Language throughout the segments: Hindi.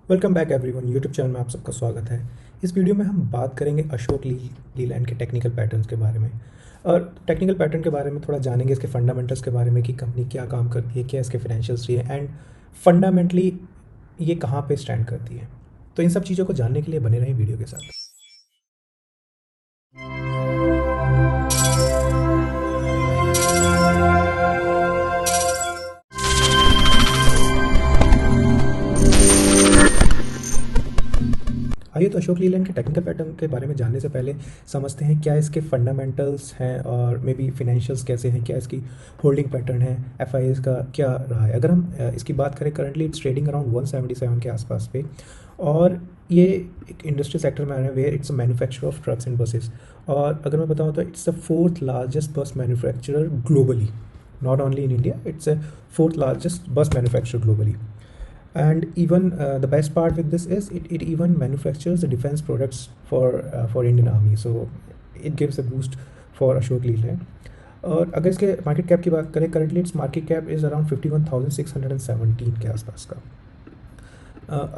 Welcome back everyone. YouTube channel में आप सबका स्वागत है। इस वीडियो में हम बात करेंगे अशोक लीलैंड के टेक्निकल पैटर्न्स के बारे में। और टेक्निकल पैटर्न के बारे में थोड़ा जानेंगे, इसके फंडामेंटल्स के बारे में कि कंपनी क्या काम करती है, क्या इसके फाइनेंशियल्स रही है एंड फंडामेंटली ये कहाँ पे स्टैंड करती है। तो इन सब चीज़ों को जानने के लिए बने रहें वीडियो के साथ। आइए तो अशोक लीलैंड के टेक्निकल पैटर्न के बारे में जानने से पहले समझते हैं क्या इसके फंडामेंटल्स हैं और मे बी फिनेंशियल्स कैसे हैं, क्या इसकी होल्डिंग पैटर्न है, एफआईएस का क्या रहा है। अगर हम इसकी बात करें, करंटली इट्स ट्रेडिंग अराउंड 177 के आसपास पे, और ये एक इंडस्ट्री सेक्टर में आ रहा है where it's a manufacturer of trucks and buses. और अगर मैं बताऊँ तो it's the fourth largest bus manufacturer globally, not only in India, it's a fourth largest bus manufacturer globally. And even the best part with this is it even manufactures the defense products for Indian Army, so it gives a boost for Ashok Leyland. और अगर इसके मार्केट कैप की बात करें, currently its market cap is around 51,617 के आसपास का।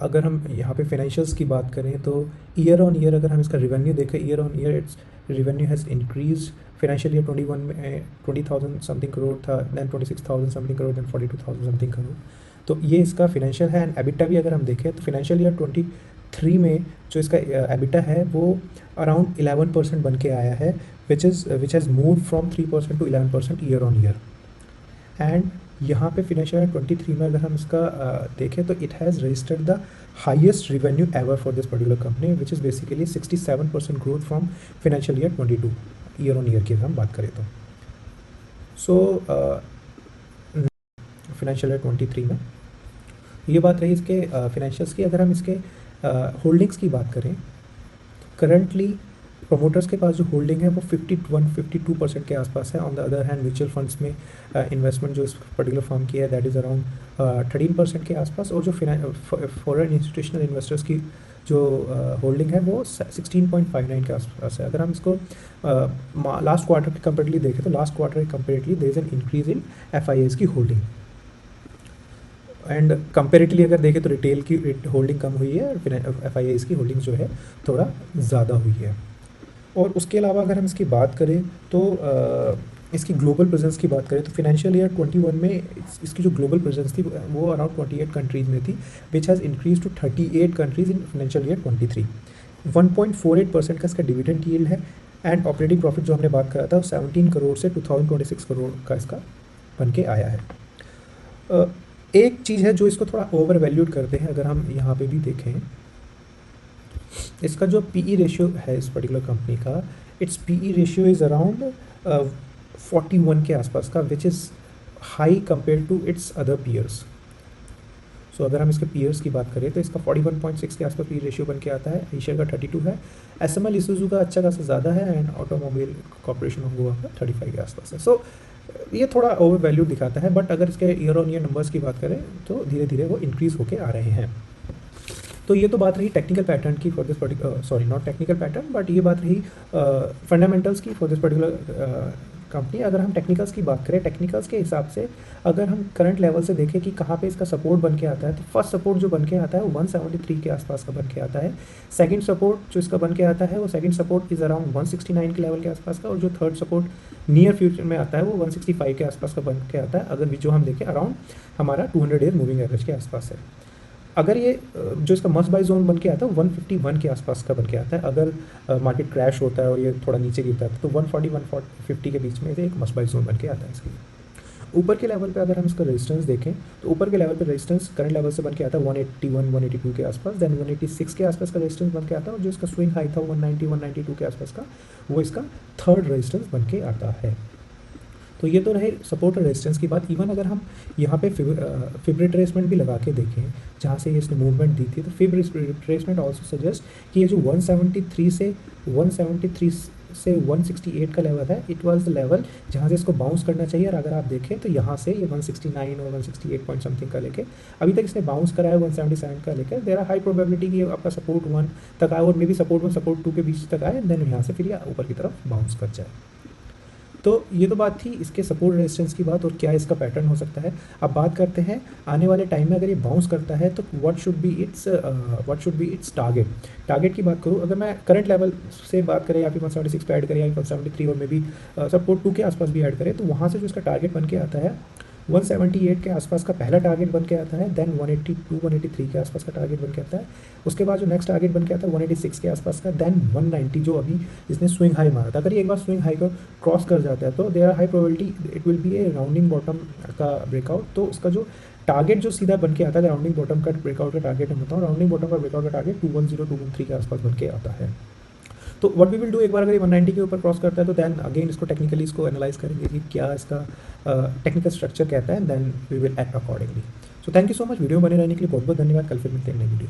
अगर हम यहाँ पे फाइनेंशियल्स की बात करें तो ईयर ऑन ईयर अगर हम इसका रिवेन्यू देखें, year on year it's revenue has increase. Financial year 21 में 20,000 समथिंग करोड़ था, then 26,000 something crore, then 42,000 something crore. तो ये इसका फिनेंशियल है। एंड एबिटा भी अगर हम देखें तो फिनेंशियल ईयर 23 में जो इसका एबिटा है वो अराउंड 11% बन के आया है, which has move from 3% to 11% year on year. And यहाँ पे फिनेंशियल ईयर 23 में अगर हम इसका देखें तो it has registered the highest revenue ever for this particular company, which is basically 67% growth from financial year 22 year on year की अगर हम बात करें तो। सो फिनेंशियल ईयर 23 में ये बात रही इसके फिनेंशियल्स की। अगर हम इसके होल्डिंग्स की बात करें, करंटली प्रोमोटर्स के पास जो होल्डिंग है वो 52% के आसपास है। On the other hand mutual funds में इन्वेस्टमेंट जो इस पर्टिकुलर फर्म की है दैट इज़ अराउंड 13% के आसपास। और जो फॉरेन इंस्टीट्यूशनल इन्वेस्टर्स की जो होल्डिंग है वो 16.59 के आसपास है। अगर हम इसको लास्ट क्वार्टर के कंपेरेटली देखें तो लास्ट क्वार्टर के comparatively there is an increase in FIs की होल्डिंग। एंड कंपेरेटिवली अगर देखें तो रिटेल की होल्डिंग कम हुई है और एफआईआईज़ की होल्डिंग जो है थोड़ा ज़्यादा हुई है। और उसके अलावा अगर हम इसकी बात करें तो इसकी ग्लोबल प्रेजेंस की बात करें तो फिनेंशियल ईयर 21 में इसकी जो ग्लोबल प्रेजेंस थी वो अराउंड 28 कंट्रीज़ में थी, which has increase to 38 countries in financial year 23। 1.48% का इसका डिविडेंड यील्ड है। एंड ऑपरेटिंग प्रॉफिट जो हमने बात करा था 17 करोड़ से 2026 करोड़ का इसका बन के आया है। एक चीज़ है जो इसको थोड़ा ओवर वैल्यूड करते हैं, अगर हम यहाँ पे भी देखें इसका जो पीई रेशियो है इस पर्टिकुलर कंपनी का, it's PE ratio is around 41 के आसपास का, which is high compare to its other peers. So अगर हम इसके पीयर्स की बात करें तो इसका 41.6 के आसपास पी रेशियो बन के आता है, एशियर का 32 है, एसएमएल इसूजू का अच्छा खासा ज़्यादा है, and automobile corporation of Goa का 35 के आसपास है। सो ये थोड़ा ओवर वैल्यू दिखाता है, बट अगर इसके ईयर ऑन ईयर नंबर्स की बात करें तो धीरे धीरे वो इंक्रीज़ होके आ रहे हैं। तो ये तो बात रही टेक्निकल पैटर्न की for this particular, sorry not technical pattern, but ये बात रही फंडामेंटल्स की फॉर दिस पर्टिकुलर कंपनी। अगर हम टेक्निकल्स की बात करें, टेक्निकल्स के हिसाब से अगर हम करंट लेवल से देखें कि कहाँ पे इसका सपोर्ट बन के आता है, तो फर्स्ट सपोर्ट जो बन के आता है वो 173 के आसपास का बन के आता है। सेकंड सपोर्ट जो इसका बन के आता है वो सेकंड सपोर्ट इज़ अराउंड 169 के लेवल के आसपास का, और जो थर्ड सपोर्ट नियर फ्यूचर में आता है वो 165 के आसपास का बन के आता है। अगर जो हम देखें अराउंड हमारा 200 डेज मूविंग एवरेज के आसपास है। अगर ये जो इसका मस्ट बाय जोन बन के आता है 151 के आसपास का बन के आता है। अगर मार्केट क्रैश होता है और ये थोड़ा नीचे गिरता है तो 140-150 के बीच में से एक मस्ट बाय जोन बन के आता है इसके लिए। ऊपर के लेवल पे अगर हम इसका रेजिस्टेंस देखें तो ऊपर के लेवल पे रेजिस्टेंस करंट लेवल से बन के आता है 181-182 के आसपास, देन 186 के आसपास का रेजिस्टेंस बन के आता है, और जो इसका स्विंग हाई था 190-192 के आसपास का, वो इसका थर्ड रेजिस्टेंस बन के आता है। तो ये तो रहे सपोर्ट और रेजिस्टेंस की बात। इवन अगर हम यहाँ पे फिब रिट्रेसमेंट भी लगा के देखें जहाँ से ये इसने मूवमेंट दी थी, तो फिब रिट्रेसमेंट ऑल्सो सजेस्ट कि ये जो 173 से 168 का लेवल है, इट वाज द लेवल जहाँ से इसको बाउंस करना चाहिए। और अगर आप देखें तो यहाँ से ये 169 और 168 पॉइंट समथिंग का लेके अभी तक इसने बाउंस करा है 177 का लेकर। देर आर हाई प्रोबेबिलिटी कि आपका सपोर्ट 1 तक आए और मे बी सपोर्ट 1 सपोर्ट 2 के बीच तक आए, देन यहाँ से फिर ये ऊपर की तरफ बाउंस कर जाए। तो ये तो बात थी इसके सपोर्ट रेजिस्टेंस की बात और क्या इसका पैटर्न हो सकता है। अब बात करते हैं आने वाले टाइम में अगर ये बाउंस करता है तो what should be it's target की बात करूँ, अगर मैं करंट लेवल से बात करें या फिर 176 पे ऐड करें या फिर 173 और मे बी सपोर्ट 2 के आसपास भी ऐड करें, तो वहाँ से जो इसका टारगेट बन के आता है 178 के आसपास का पहला टारगेट बन के आता है, देन 182 183 के आसपास का टारगेट बन के आता है, उसके बाद जो नेक्स्ट टारगेट बन के आता है 186 के आसपास का, देन 190 जो अभी इसने स्विंग हाई मारा था। अगर ये एक बार स्विंग हाई को क्रॉस कर जाता है तो there are high probability it will be a rounding bottom का ब्रेकआउट। तो उसका जो टारगेट जो सीधा बन के आता है, राउंडिंग बॉटम का ब्रेकआउट का टारगेट मैं बताऊँ, राउंडिंग बॉटम का ब्रेकआउट का टारगेट 210 213 के आसपास बन के आता है। तो व्हाट वी विल डू, एक बार अगर ये 190 के ऊपर क्रॉस करता है तो देन अगेन इसको टेक्निकली इसको एनालाइज करेंगे कि क्या इसका टेक्निकल स्ट्रक्चर कहता है, then we will act accordingly. So thank you so much, video बने रहने के लिए बहुत बहुत धन्यवाद। कल फिर मिलते हैं नई वीडियो।